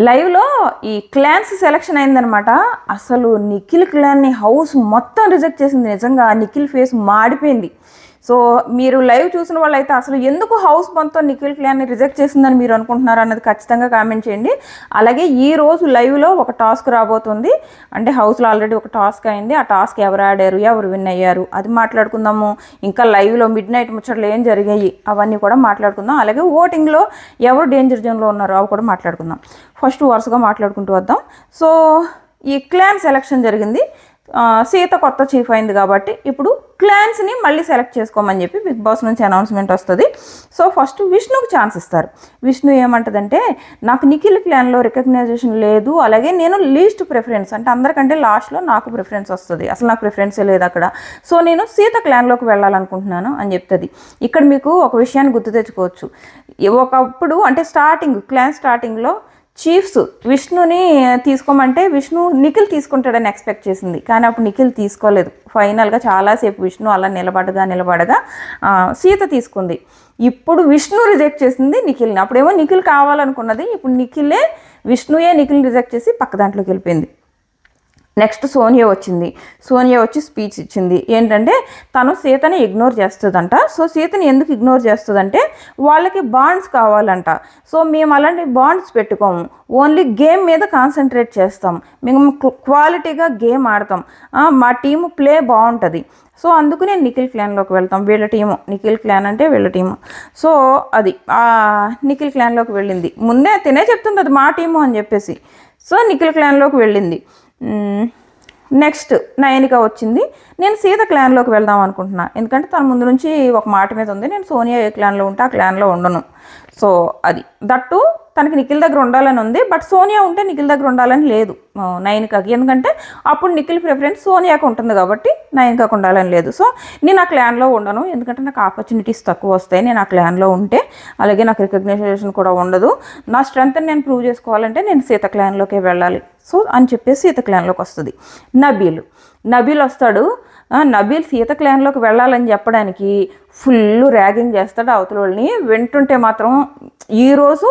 లైవ్లో ఈ clans selection అయిందనమాట. అసలు నిఖిల్ క్లాన్ని హౌస్ మొత్తం రిజెక్ట్ చేసింది. నిజంగా నిఖిల్ ఫేస్ మాడిపోయింది. సో మీరు లైవ్ చూసిన వాళ్ళైతే అసలు ఎందుకు హౌస్ మొత్తం నిఖిల్ క్లాన్ని రిజెక్ట్ చేసిందని మీరు అనుకుంటున్నారు అన్నది ఖచ్చితంగా కామెంట్ చేయండి. అలాగే ఈ రోజు లైవ్లో ఒక టాస్క్ రాబోతుంది. అంటే హౌస్లో ఆల్రెడీ ఒక టాస్క్ అయింది. ఆ టాస్క్ ఎవరు ఆడారు, ఎవరు విన్ అయ్యారు అది మాట్లాడుకుందాము. ఇంకా లైవ్లో మిడ్ నైట్ ముచ్చట్లు ఏం జరిగాయి అవన్నీ కూడా మాట్లాడుకుందాం. అలాగే ఓటింగ్లో ఎవరు డేంజర్ జోన్లో ఉన్నారో అవి కూడా మాట్లాడుకుందాం. ఫస్ట్ వరుసగా మాట్లాడుకుంటూ వద్దాం. సో ఈ క్లాన్ సెలెక్షన్ జరిగింది. సీత కొత్త చీఫ్ అయింది కాబట్టి ఇప్పుడు క్లాన్స్ని మళ్ళీ సెలెక్ట్ చేసుకోమని చెప్పి బిగ్ బాస్ నుంచి అనౌన్స్మెంట్ వస్తుంది. సో ఫస్ట్ విష్ణుకి ఛాన్స్ ఇస్తారు. విష్ణు ఏమంటుందంటే, నాకు నిఖిల్ క్లాన్లో రికగ్నైజేషన్ లేదు, అలాగే నేను లీస్ట్ ప్రిఫరెన్స్, అంటే అందరికంటే లాస్ట్లో నాకు ప్రిఫరెన్స్ వస్తుంది, అసలు నాకు ప్రిఫరెన్సే లేదు అక్కడ. సో నేను సీత క్లాన్లోకి వెళ్ళాలనుకుంటున్నాను అని చెప్తుంది. ఇక్కడ మీకు ఒక విషయాన్ని గుర్తు తెచ్చుకోవచ్చు. ఒకప్పుడు అంటే క్లాన్ స్టార్టింగ్లో చీఫ్స్ విష్ణుని తీసుకోమంటే విష్ణు నిఖిల్ తీసుకుంటాడని ఎక్స్పెక్ట్ చేసింది. కానీ అప్పుడు నిఖిల్ తీసుకోలేదు. ఫైనల్గా చాలాసేపు విష్ణు అలా నిలబడగా సీత తీసుకుంది. ఇప్పుడు విష్ణు రిజెక్ట్ చేసింది నిఖిల్ని. అప్పుడేమో నిఖిల్ కావాలనుకున్నది, ఇప్పుడు విష్ణుయే నిఖిల్ని రిజెక్ట్ చేసి పక్క దాంట్లోకి వెళ్ళిపోయింది. నెక్స్ట్ సోనియా వచ్చింది. సోనియా వచ్చి స్పీచ్ ఇచ్చింది. ఏంటంటే తను సీతని ఇగ్నోర్ చేస్తుందంట. సో సీతని ఎందుకు ఇగ్నోర్ చేస్తుందంటే వాళ్ళకి బాండ్స్ కావాలంట. సో మేము అలాంటి బాండ్స్ పెట్టుకోము, ఓన్లీ గేమ్ మీద కాన్సన్ట్రేట్ చేస్తాం, మేము క్వాలిటీగా గేమ్ ఆడతాం, మా టీము ప్లే బాగుంటుంది. సో అందుకు నేను నిఖిల్ క్లాన్లోకి వెళ్తాం. వీళ్ళ టీము నిఖిల్ క్లాన్ అంటే వీళ్ళ టీము. సో అది నిఖిల్ క్లాన్లోకి వెళ్ళింది. ముందే తినే చెప్తుంది అది మా టీము అని చెప్పేసి. సో నిఖిల్ క్లాన్లోకి వెళ్ళింది. నెక్స్ట్ నయనిక వచ్చింది. నేను సీత క్లాన్లోకి వెళ్దాం అనుకుంటున్నా, ఎందుకంటే తన ముందు నుంచి ఒక మాట మీద ఉంది, నేను సోనియా ఏ క్లాన్లో ఉంటే ఆ క్లాన్లో ఉండను. సో అది దట్టు తనకి నిఖిల్ దగ్గర ఉండాలని ఉంది. బట్ సోనియా ఉంటే నిఖిల్ దగ్గర ఉండాలని లేదు నయనికకి, ఎందుకంటే అప్పుడు నిఖిల్ ప్రిఫరెన్స్ సోనియాకి ఉంటుంది కాబట్టి నయనికకు ఉండాలని లేదు. సో నేను ఆ క్లాన్లో ఉండను, ఎందుకంటే నాకు ఆపర్చునిటీస్ తక్కువ వస్తాయి నేను ఆ క్లాన్లో ఉంటే. అలాగే నాకు రికగ్నైజేషన్ కూడా ఉండదు. నా స్ట్రెంగ్త్ని నేను ప్రూవ్ చేసుకోవాలంటే నేను సీత క్లాన్లోకే వెళ్ళాలి. సో అని చెప్పేసి సీత క్లాన్లోకి వస్తుంది. నబీల్ వస్తాడు. నబీల్ సీత క్లాన్లోకి వెళ్ళాలని చెప్పడానికి ఫుల్ ర్యాగింగ్ చేస్తాడు అవతల వాళ్ళని. వింటుంటే మాత్రం ఈరోజు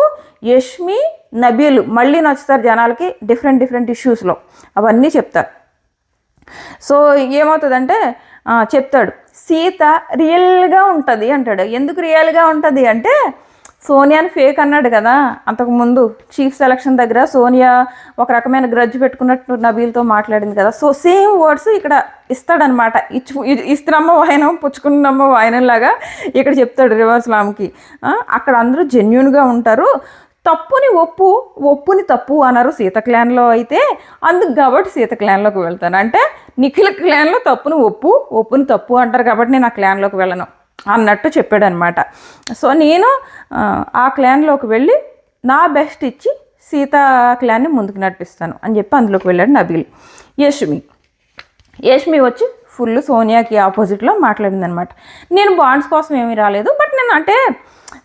యష్మి నబీల్ మళ్ళీ నచ్చుతారు జనాలకి, డిఫరెంట్ ఇష్యూస్లో అవన్నీ చెప్తారు. సో ఏమవుతుందంటే చెప్తాడు సీత రియల్గా ఉంటుంది అంటాడు. ఎందుకు రియల్గా ఉంటుంది అంటే సోనియాని ఫేక్ అన్నాడు కదా అంతకుముందు చీఫ్ సెలక్షన్ దగ్గర. సోనియా ఒక రకమైన గ్రడ్జ్ పెట్టుకున్నట్టు నబీల్తో మాట్లాడింది కదా. సో సేమ్ వర్డ్స్ ఇక్కడ ఇస్తాడనమాట. ఇస్తున్నమ్మ వాయనం పుచ్చుకున్నమ్మ వాయనంలాగా ఇక్కడ చెప్తాడు రివర్స్ లామ్కి. అక్కడ అందరూ జెన్యున్గా ఉంటారు, తప్పుని ఒప్పుని తప్పు అన్నారు సీత క్లాన్లో అయితే, అందుకు కాబట్టి సీత క్లాన్లోకి వెళ్తాను. అంటే నిఖిల్ క్లాన్లో తప్పుని ఒప్పుని తప్పు అంటారు కాబట్టి నేను ఆ క్లాన్లోకి వెళ్ళను అన్నట్టు చెప్పాడు అనమాట. సో నేను ఆ క్లాన్లోకి వెళ్ళి నా బెస్ట్ ఇచ్చి సీతా క్లాన్ని ముందుకు నడిపిస్తాను అని చెప్పి అందులోకి వెళ్ళాడు నబీల్. యష్మి వచ్చి ఫుల్ సోనియాకి ఆపోజిట్లో మాట్లాడింది అనమాట. నేను బాండ్స్ కోసం ఏమీ రాలేదు, బట్ నేను అంటే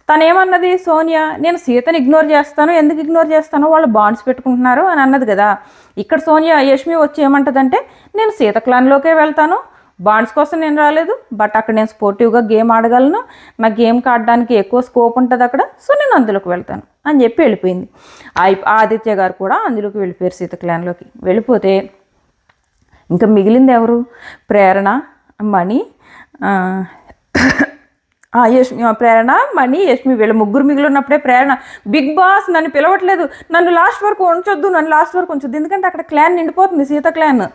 తను ఏమన్నది సోనియా, నేను సీతని ఇగ్నోర్ చేస్తాను, ఎందుకు ఇగ్నోర్ చేస్తాను, వాళ్ళు బాండ్స్ పెట్టుకుంటున్నారు అని అన్నది కదా. ఇక్కడ యష్మి వచ్చి ఏమంటుందంటే, నేను సీత క్లాన్లోకే వెళ్తాను, బాండ్స్ కోసం నేను రాలేదు, బట్ అక్కడ నేను స్పోర్టివ్గా గేమ్ ఆడగలను, నా గేమ్కి ఆడడానికి ఎక్కువ స్కోప్ ఉంటుంది అక్కడ, సో నేను అందులోకి వెళ్తాను అని చెప్పి వెళ్ళిపోయింది. ఆదిత్య గారు కూడా అందులోకి వెళ్ళిపోయారు సీత క్లాన్లోకి. వెళ్ళిపోతే ఇంకా మిగిలింది ఎవరు? ప్రేరణ, మణి, ప్రేరణ, మణి, యష్మి వీళ్ళ ముగ్గురు మిగిలి ఉన్నప్పుడే ప్రేరణ బిగ్ బాస్ నన్ను పిలవట్లేదు, నన్ను లాస్ట్ వరకు ఉంచొద్దు, ఎందుకంటే అక్కడ క్లాన్ నిండిపోతుంది సీత క్లాన్.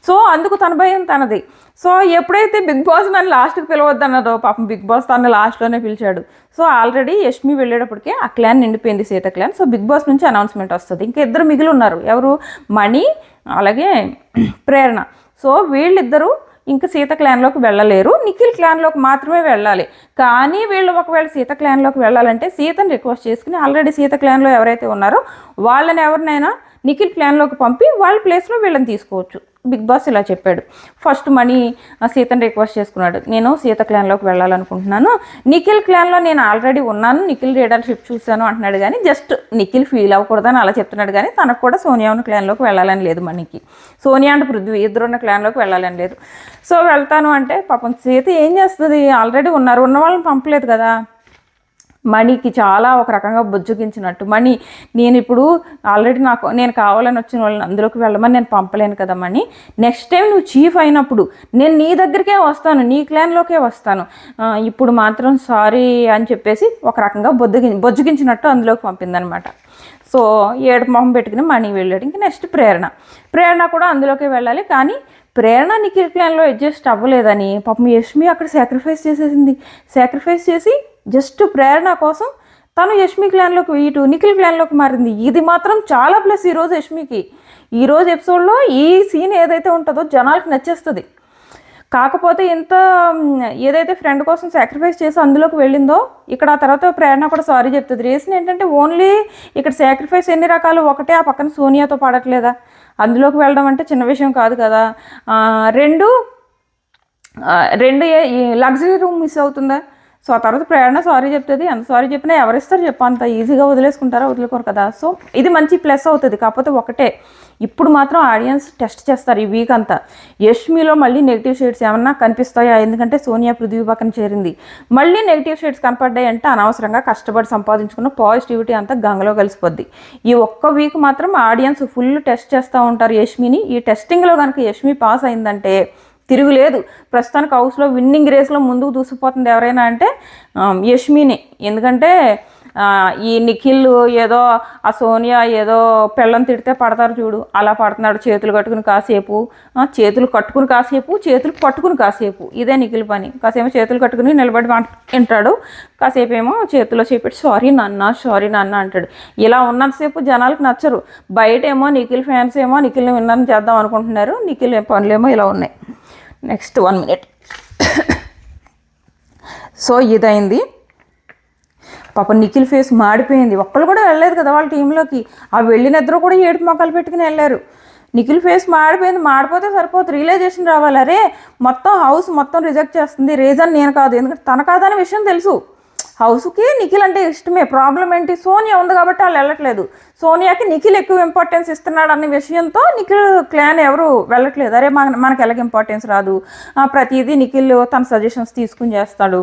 సో అందుకు తన భయం తనది. సో ఎప్పుడైతే బిగ్ బాస్ నన్ను లాస్ట్కి పిలవద్దు అన్నదో, పాపం బిగ్ బాస్ తను లాస్ట్లోనే పిలిచాడు. సో ఆల్రెడీ యష్మి వెళ్ళేటప్పటికే ఆ క్లాన్ నిండిపోయింది Seetha clan. So Bigg Boss నుంచి అనౌన్స్మెంట్ వస్తుంది. ఇంకా ఇద్దరు మిగిలి ఉన్నారు, ఎవరు? మణి అలాగే ప్రేరణ. సో వీళ్ళిద్దరూ ఇంకా సీత క్లాన్లోకి వెళ్ళలేరు, నిఖిల్ క్లాన్లోకి మాత్రమే వెళ్ళాలి. కానీ వీళ్ళు ఒకవేళ సీత క్లాన్లోకి వెళ్ళాలంటే సీతను రిక్వెస్ట్ చేసుకుని ఆల్రెడీ సీత క్లాన్లో ఎవరైతే ఉన్నారో వాళ్ళని ఎవరినైనా నిఖిల్ క్లాన్లోకి పంపి వాళ్ళ ప్లేస్లో వీళ్ళని తీసుకోవచ్చు. బిగ్ బాస్ ఇలా చెప్పాడు. ఫస్ట్ మణి సీతను రిక్వెస్ట్ చేసుకున్నాడు, నేను సీత క్లాన్లోకి వెళ్ళాలనుకుంటున్నాను, నిఖిల్ క్లాన్లో నేను ఆల్రెడీ ఉన్నాను, నిఖిల్ లీడర్షిప్ చూశాను అంటున్నాడు. కానీ జస్ట్ నిఖిల్ ఫీల్ అవ్వకూడదని అలా చెప్తున్నాడు. కానీ తనకు కూడా సోనియా ఉన్న క్లాన్లోకి వెళ్ళాలని లేదు. మణికి సోనియా అంటే పృథ్వీ ఇద్దరున్న క్లాన్లోకి వెళ్ళాలని లేదు. సో వెళ్తాను అంటే పాపం సీత ఏం చేస్తుంది, ఆల్రెడీ ఉన్న వాళ్ళని పంపలేదు కదా. మనీకి చాలా ఒక రకంగా బుజ్జగించినట్టు. మనీ నేను ఇప్పుడు ఆల్రెడీ నేను కావాలని వచ్చిన వాళ్ళని అందులోకి వెళ్ళమని నేను పంపలేను కదా మనీ. నెక్స్ట్ టైం నువ్వు చీఫ్ అయినప్పుడు నేను నీ దగ్గరికే వస్తాను, నీ క్లాన్లోకే వస్తాను, ఇప్పుడు మాత్రం సారీ అని చెప్పేసి ఒక రకంగా బొజ్జగించినట్టు అందులోకి పంపిందనమాట. సో ఏడుపు మొహం పెట్టుకుని మనీ వెళ్ళాడు. ఇంకా నెక్స్ట్ ప్రేరణ కూడా అందులోకి వెళ్ళాలి. కానీ ప్రేరణ నిఖిల్ క్లాన్లో అడ్జస్ట్ అవ్వలేదని పాపం యష్మి అక్కడ సాక్రిఫైస్ చేసి జస్ట్ ప్రేరణ కోసం తను యష్మి క్లాన్లోకి ఇటు నిఖిల్ క్లాన్లోకి మారింది. ఇది మాత్రం చాలా ప్లస్ ఈరోజు యష్మికి. ఈరోజు ఎపిసోడ్లో ఈ సీన్ ఏదైతే ఉంటుందో జనాలకు నచ్చేస్తుంది. కాకపోతే ఇంత ఏదైతే ఫ్రెండ్ కోసం సాక్రిఫైస్ చేసి అందులోకి వెళ్ళిందో ఇక్కడ ఆ తర్వాత ప్రేరణ కూడా సారీ చెప్తుంది. రీజన్ ఏంటంటే ఓన్లీ ఇక్కడ సాక్రిఫైస్ ఎన్ని రకాలు, ఒకటే ఆ పక్కన సోనియాతో పడట్లేదా, అందులోకి వెళ్ళడం అంటే చిన్న విషయం కాదు కదా. రెండు లగ్జరీ రూమ్ మిస్ అవుతుందా. సో ఆ తర్వాత ప్రేరణ సారీ చెప్తుంది. అంత సారీ చెప్పినా ఎవరిస్తారు చెప్పు, అంత ఈజీగా వదిలేసుకోరు కదా. సో ఇది మంచి ప్లస్ అవుతుంది. కాకపోతే ఒకటే, ఇప్పుడు మాత్రం ఆడియన్స్ టెస్ట్ చేస్తారు ఈ వీక్ అంతా, యష్మిలో మళ్ళీ నెగిటివ్ షేడ్స్ ఏమన్నా కనిపిస్తాయా. ఎందుకంటే సోనియా పృథ్వీ పక్కన చేరింది, మళ్ళీ నెగిటివ్ షేడ్స్ కనపడ్డాయి అంటే అనవసరంగా కష్టపడి సంపాదించుకున్న పాజిటివిటీ అంతా గంగలో కలిసిపోద్ది. ఈ ఒక్క వీక్ మాత్రం ఆడియన్స్ ఫుల్ టెస్ట్ చేస్తూ ఉంటారు యష్మిని. ఈ టెస్టింగ్లో కనుక యష్మి పాస్ అయిందంటే తిరుగులేదు. ప్రస్తుతానికి హౌస్లో విన్నింగ్ రేస్లో ముందుకు దూసిపోతుంది ఎవరైనా అంటే యష్మిని. ఎందుకంటే ఈ నిఖిల్ ఏదో ఆ సోనియా ఏదో పెళ్ళం తిడితే పడతారు చూడు, అలా పడుతున్నాడు. చేతులు కట్టుకుని కాసేపు, చేతులు పట్టుకుని కాసేపు. ఇదే నిఖిల్ పని. కాసేమో చేతులు కట్టుకుని నిలబడి వింటాడు, కాసేపు ఏమో చేతిలో చేపెట్టి సారీ నాన్న అంటాడు. ఇలా ఉన్నంతసేపు జనాలకు నచ్చరు. బయట ఏమో నిఖిల్ ఫ్యాన్స్ ఏమో నిఖిల్ని విన్నర్ చేద్దాం అనుకుంటున్నారు. నిఖిల్ పనులేమో ఇలా ఉన్నాయి. Next 1 minute. సో ఇదైంది. పాప నిఖిల్ ఫేస్ మాడిపోయింది. ఒక్కళ్ళు కూడా వెళ్ళలేదు కదా వాళ్ళ టీంలోకి. ఆ వెళ్ళిన ఇద్దరు కూడా ఏడుపు మొక్కలు పెట్టుకుని వెళ్ళారు. నిఖిల్ ఫేస్ మాడిపోయింది. మాడిపోతే సరిపోతుంది, రియలైజేషన్ రావాలి. అరే మొత్తం హౌస్ మొత్తం రిజెక్ట్ చేస్తుంది, రీజన్ నేను కాదు. ఎందుకంటే తన కాదనే విషయం తెలుసు. హౌస్కి నిఖిల్ అంటే ఇష్టమే. ప్రాబ్లం ఏంటి, సోనియా ఉంది కాబట్టి వాళ్ళు వెళ్ళట్లేదు. సోనియాకి నిఖిల్ ఎక్కువ ఇంపార్టెన్స్ ఇస్తున్నాడు అనే విషయంతో నిఖిల్ క్లాన్ ఎవరు వెళ్ళట్లేదు. అరే మనకి ఎలాగ ఇంపార్టెన్స్ రాదు, ప్రతిదీ నిఖిల్ తన సజెషన్స్ తీసుకుని చేస్తాడు.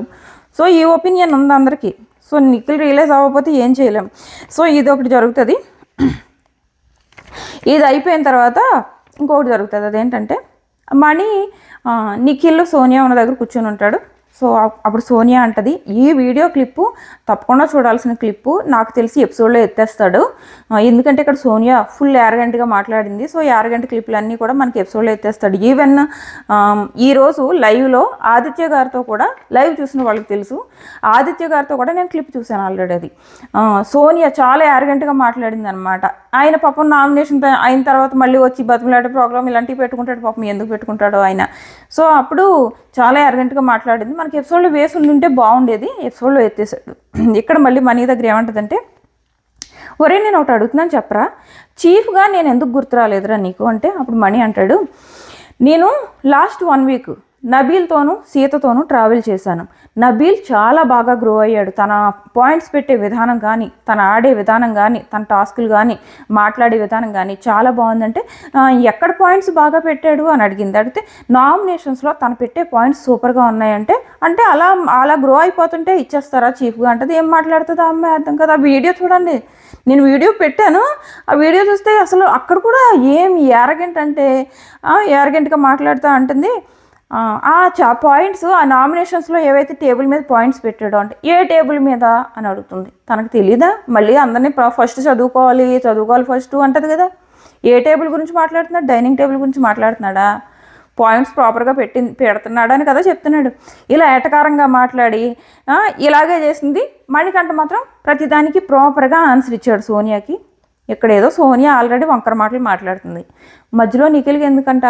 సో ఈ ఒపీనియన్ ఉంది అందరికీ. సో నిఖిల్ రియలైజ్ అవ్వకపోతే ఏం చేయలేం. సో ఇది ఒకటి జరుగుతుంది. ఇది అయిపోయిన తర్వాత ఇంకొకటి జరుగుతుంది. అదేంటంటే మణి నిఖిల్ సోనియా ఉన్న దగ్గర కూర్చొని ఉంటాడు. సో అప్పుడు సోనియా అంటది, ఈ వీడియో క్లిప్పు తప్పకుండా చూడాల్సిన క్లిప్పు, నాకు తెలిసి ఎపిసోడ్లో ఎత్తేస్తాడు. ఎందుకంటే ఇక్కడ సోనియా ఫుల్ యారగెంట్గా మాట్లాడింది. సో యారగెంట్ క్లిప్లన్నీ కూడా మనకి ఎపిసోడ్లో ఎత్తేస్తాడు. ఈవెన్ ఈరోజు లైవ్లో ఆదిత్య గారితో కూడా, లైవ్ చూసిన వాళ్ళకి తెలుసు, ఆదిత్య గారితో కూడా నేను క్లిప్ చూశాను ఆల్రెడీ. అది సోనియా చాలా యారగెంట్గా మాట్లాడింది అనమాట. ఆయన పాపం నామినేషన్ అయిన తర్వాత మళ్ళీ వచ్చి బతిమలాడే ప్రోగ్రామ్ ఇలాంటివి పెట్టుకుంటాడు. పాపం ఎందుకు పెట్టుకుంటాడో ఆయన. సో అప్పుడు చాలా అర్జెంట్గా మాట్లాడింది. మనకి ఎపిసోడ్లో వేసి ఉంటే బాగుండేది, ఎపిసోడ్లో ఎత్తేసాడు. ఇక్కడ మళ్ళీ మనీ దగ్గర ఏమంటుందంటే, ఒరే నేను ఒకటి అడుగుతున్నాను చెప్పరా, చీఫ్గా నేను ఎందుకు గుర్తు రాలేదురా నీకు అంటే, అప్పుడు మనీ అంటాడు, నేను లాస్ట్ 1 week నబీల్తోనూ సీతతోనూ ట్రావెల్ చేశాను. నబీల్ చాలా బాగా గ్రో అయ్యాడు. తన పాయింట్స్ పెట్టే విధానం కానీ, తన ఆడే విధానం కానీ, తన టాస్కులు కానీ, మాట్లాడే విధానం కానీ చాలా బాగుందంటే, ఎక్కడ పాయింట్స్ బాగా పెట్టాడు అని అడిగింది. అడిగితే నామినేషన్స్లో తను పెట్టే పాయింట్స్ సూపర్గా ఉన్నాయంటే, అంటే అలా గ్రో అయిపోతుంటే ఇచ్చేస్తారా చీఫ్గా అంటది. ఏం మాట్లాడుతుందో అమ్మాయి అర్థం కదా. ఆ వీడియో చూడండి, నేను వీడియో పెట్టాను. ఆ వీడియో చూస్తే అసలు అక్కడ కూడా ఏం యారగెంట్ అంటే యారగెంట్గా మాట్లాడుతూ అంటుంది. పాయింట్స్ ఆ నామినేషన్స్లో ఏవైతే టేబుల్ మీద పాయింట్స్ పెట్టాడో అంటే, ఏ టేబుల్ మీద అని అడుగుతుంది. తనకు తెలీదా, మళ్ళీ అందరినీ ఫస్ట్ చదువుకోవాలి ఫస్ట్ అంటది కదా. ఏ టేబుల్ గురించి మాట్లాడుతున్నాడు, డైనింగ్ టేబుల్ గురించి మాట్లాడుతున్నాడా, పాయింట్స్ ప్రాపర్గా పెడుతున్నాడా అని కదా చెప్తున్నాడు. ఇలా ఏటకారంగా మాట్లాడి ఇలాగే చేసింది. మణికంఠ మాత్రం ప్రతిదానికి ప్రాపర్గా ఆన్సర్ ఇచ్చాడు సోనియాకి. ఇక్కడ ఏదో సోనియా ఆల్రెడీ వంకర మాటలు మాట్లాడుతుంది. మధ్యలో నిఖిల్కి ఎందుకంట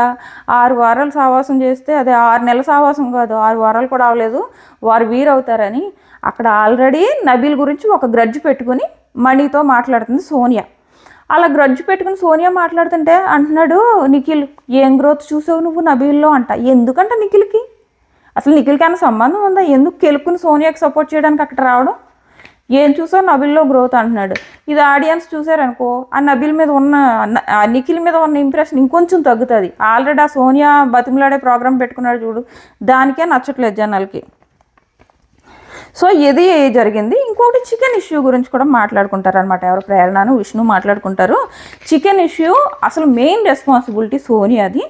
6 వారాలు సావాసం చేస్తే, అదే 6 నెలల సావాసం కాదు, 6 వారాలు కూడా అవ్వలేదు, వారు వీరవుతారని అక్కడ ఆల్రెడీ నబీల్ గురించి ఒక గ్రడ్జ్ పెట్టుకుని మణితో మాట్లాడుతుంది సోనియా. అలా గ్రడ్జ్ పెట్టుకుని సోనియా మాట్లాడుతుంటే అంటున్నాడు నిఖిల్, ఏం గ్రోత్ చూసావు నువ్వు నబీల్లో అంట. ఎందుకంట నిఖిల్కి అసలు నిఖిల్కి సంబంధం ఉందా, ఎందుకు కెలుక్కుని సోనియాకి సపోర్ట్ చేయడానికి అక్కడ రావడం, ఏం చూసావు నబీల్లో గ్రోత్ అంటున్నాడు. ఇది ఆడియన్స్ చూసారనుకో, ఆ నబీల్ మీద ఉన్న నిఖిల్ మీద ఉన్న ఇంప్రెషన్ ఇంకొంచెం తగ్గుతుంది. ఆల్రెడీ ఆ సోనియా బతిమలాడే ప్రోగ్రామ్ పెట్టుకున్నాడు చూడు, దానికే నచ్చట్లేదు జనాలకి. సో ఇది జరిగింది. ఇంకొకటి చికెన్ ఇష్యూ గురించి కూడా మాట్లాడుకుంటారు అనమాట. ఎవరు ప్రేరణను విష్ణు మాట్లాడుకుంటారు. చికెన్ ఇష్యూ అసలు మెయిన్ రెస్పాన్సిబిలిటీ సోనియాది.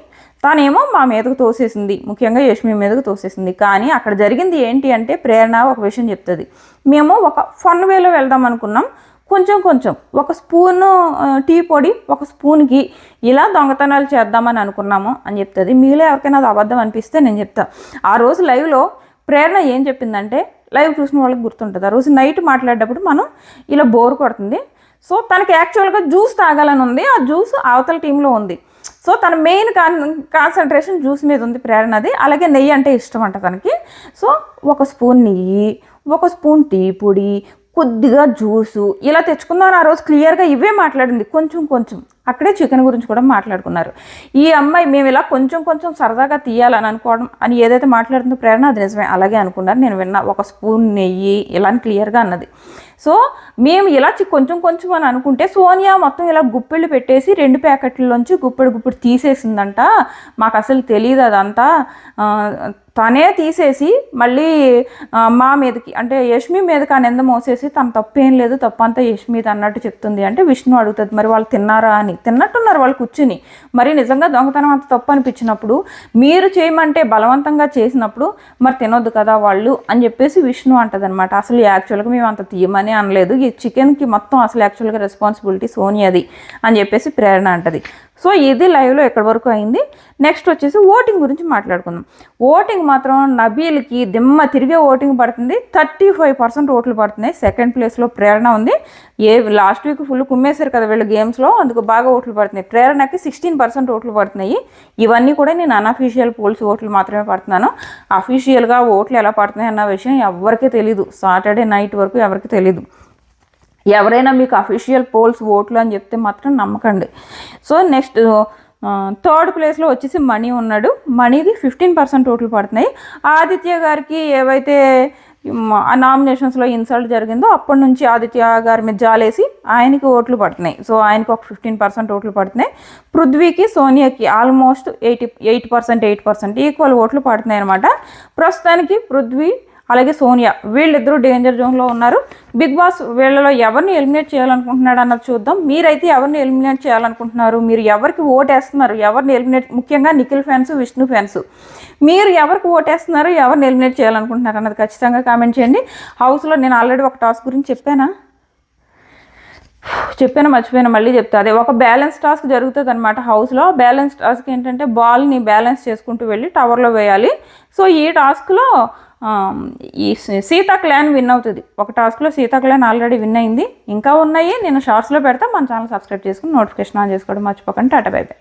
తానేమో మా మీదకు తోసేసింది, ముఖ్యంగా యష్మి మీదకు తోసేసింది. కానీ అక్కడ జరిగింది ఏంటి అంటే ప్రేరణ ఒక విషయం చెప్తుంది. మేము ఒక ఫన్ వేలో వెళ్దాం అనుకున్నాం, కొంచెం ఒక స్పూను టీ పొడి ఒక స్పూన్కి ఇలా దొంగతనాలు చేద్దామని అనుకున్నాము అని చెప్తుంది. మీలో ఎవరికైనా అది అబద్ధం అనిపిస్తే నేను చెప్తా. ఆ రోజు లైవ్లో ప్రేరణ ఏం చెప్పిందంటే, లైవ్ చూసిన వాళ్ళకి గుర్తుంటుంది, ఆ రోజు నైట్ మాట్లాడేటప్పుడు మనం ఇలా బోర్ కొడుతుంది. సో తనకి యాక్చువల్గా జ్యూస్ తాగాలని ఉంది, ఆ జ్యూస్ అవతల టీంలో ఉంది. సో తన మెయిన్ కాన్సన్ట్రేషన్ జ్యూస్ మీద ఉంది ప్రేరణది. అలాగే నెయ్యి అంటే ఇష్టం అంట తనకి. సో ఒక స్పూన్ నెయ్యి, ఒక స్పూన్ టీ పొడి, కొద్దిగా జ్యూసు ఇలా తెచ్చుకుందామని ఆ రోజు క్లియర్గా ఇవే మాట్లాడింది. కొంచెం అక్కడే చికెన్ గురించి కూడా మాట్లాడుకున్నారు. ఈ అమ్మాయి మేము ఇలా కొంచెం సరదాగా తీయాలని అనుకోవడం అని ఏదైతే మాట్లాడుతుందో ప్రేరణ అది నిజమే, అలాగే అనుకున్నారు. నేను విన్నా, ఒక స్పూన్ నెయ్యి ఇలా అని క్లియర్గా అన్నది. సో మేము ఇలా కొంచెం అని అనుకుంటే సోనియా మొత్తం ఇలా గుప్పిళ్ళు పెట్టేసి 2 ప్యాకెట్లలోంచి గుప్పెడు తీసేసిందంట. మాకు అసలు తెలియదు అదంతా. తనే తీసేసి మళ్ళీ మా మీదకి అంటే యష్మి మీదకి ఆ నింద మోసేసి తన తప్పు ఏం లేదు, తప్పు అంతా యష్మిది అన్నట్టు చెప్తుంది. అంటే విష్ణు అడుగుతుంది, మరి వాళ్ళు తిన్నారా అని. తిన్నట్టున్నారు వాళ్ళు కూర్చుని. మరి నిజంగా దొంగతనం అంత తప్పు అనిపించినప్పుడు, మీరు చేయమంటే బలవంతంగా చేసినప్పుడు మరి తినొద్దు కదా వాళ్ళు అని చెప్పేసి విష్ణు అంటది అనమాట. అసలు యాక్చువల్గా మేము అంత తీయమని అనలేదు, ఈ చికెన్కి మొత్తం అసలు యాక్చువల్గా రెస్పాన్సిబిలిటీ సోనియాది అని చెప్పేసి ప్రేరణ అంటది. సో ఇది లైవ్లో ఎక్కడి వరకు అయింది. నెక్స్ట్ వచ్చేసి ఓటింగ్ గురించి మాట్లాడుకుందాం. ఓటింగ్ మాత్రం నబీల్కి దిమ్మ తిరిగే ఓటింగ్ పడుతుంది. 35% ఓట్లు పడుతున్నాయి. సెకండ్ ప్లేస్లో ప్రేరణ ఉంది. లాస్ట్ వీక్ ఫుల్ కుమ్మేశారు కదా వీళ్ళు గేమ్స్లో, అందుకు బాగా ఓట్లు పడుతున్నాయి. ప్రేరణకి 16% ఓట్లు పడుతున్నాయి. ఇవన్నీ కూడా నేను అన్అఫీషియల్ పోల్స్ ఓట్లు మాత్రమే పడుతున్నాను. అఫీషియల్గా ఓట్లు ఎలా పడుతున్నాయి అన్న విషయం ఎవరికీ తెలీదు. సాటర్డే నైట్ వరకు ఎవరికి తెలీదు. ఎవరైనా మీకు అఫీషియల్ పోల్స్ ఓట్లు అని చెప్తే మాత్రం నమ్మకండి. సో నెక్స్ట్ థర్డ్ ప్లేస్లో వచ్చేసి మణి ఉన్నాడు. మణిది 15% ఓట్లు పడుతున్నాయి. ఆదిత్య గారికి ఏవైతే ఆ నామినేషన్స్లో ఇన్సల్ట్ జరిగిందో అప్పటి నుంచి ఆదిత్య గారి మీద జాలేసి ఆయనకి ఓట్లు పడుతున్నాయి. సో ఆయనకి ఒక 15% ఓట్లు పడుతున్నాయి. పృథ్వీకి సోనియాకి ఆల్మోస్ట్ 8% ఈక్వల్ ఓట్లు పడుతున్నాయి అనమాట. ప్రస్తుతానికి పృథ్వీ అలాగే సోనియా వీళ్ళిద్దరూ డేంజర్ జోన్లో ఉన్నారు. బిగ్ బాస్ వీళ్ళలో ఎవరిని ఎలిమినేట్ చేయాలనుకుంటున్నాడు అన్నది చూద్దాం. మీరైతే ఎవరిని ఎలిమినేట్ చేయాలనుకుంటున్నారు, మీరు ఎవరికి ఓటేస్తున్నారు, ఎవరిని ఎలిమినేట్, ముఖ్యంగా నిఖిల్ ఫ్యాన్స్, విష్ణు ఫ్యాన్స్, మీరు ఎవరికి ఓటేస్తున్నారు, ఎవరిని ఎలిమినేట్ చేయాలనుకుంటున్నారు అన్నది ఖచ్చితంగా కామెంట్ చేయండి. హౌస్లో నేను ఆల్రెడీ ఒక టాస్క్ గురించి చెప్పాను, మర్చిపోయినా, మళ్ళీ చెప్తా. అదే ఒక బ్యాలెన్స్ టాస్క్ జరుగుతుంది అనమాట హౌస్లో. బ్యాలెన్స్ టాస్క్ ఏంటంటే బాల్ని బ్యాలెన్స్ చేసుకుంటూ వెళ్ళి టవర్లో వేయాలి. సో ఈ టాస్క్లో ఈ సీతా క్లాన్ విన్ అవుతుంది. ఒక టాస్క్లో సీతా క్లాన్ ఆల్రెడీ విన్ అయింది, ఇంకా ఉన్నాయి. నేను షార్ట్స్లో పెడతా. మన ఛానల్ సబ్స్క్రైబ్ చేసుకుని నోటిఫికేషన్ ఆన్ చేసుకోవడం మర్చిపోకండి. Tata bye by.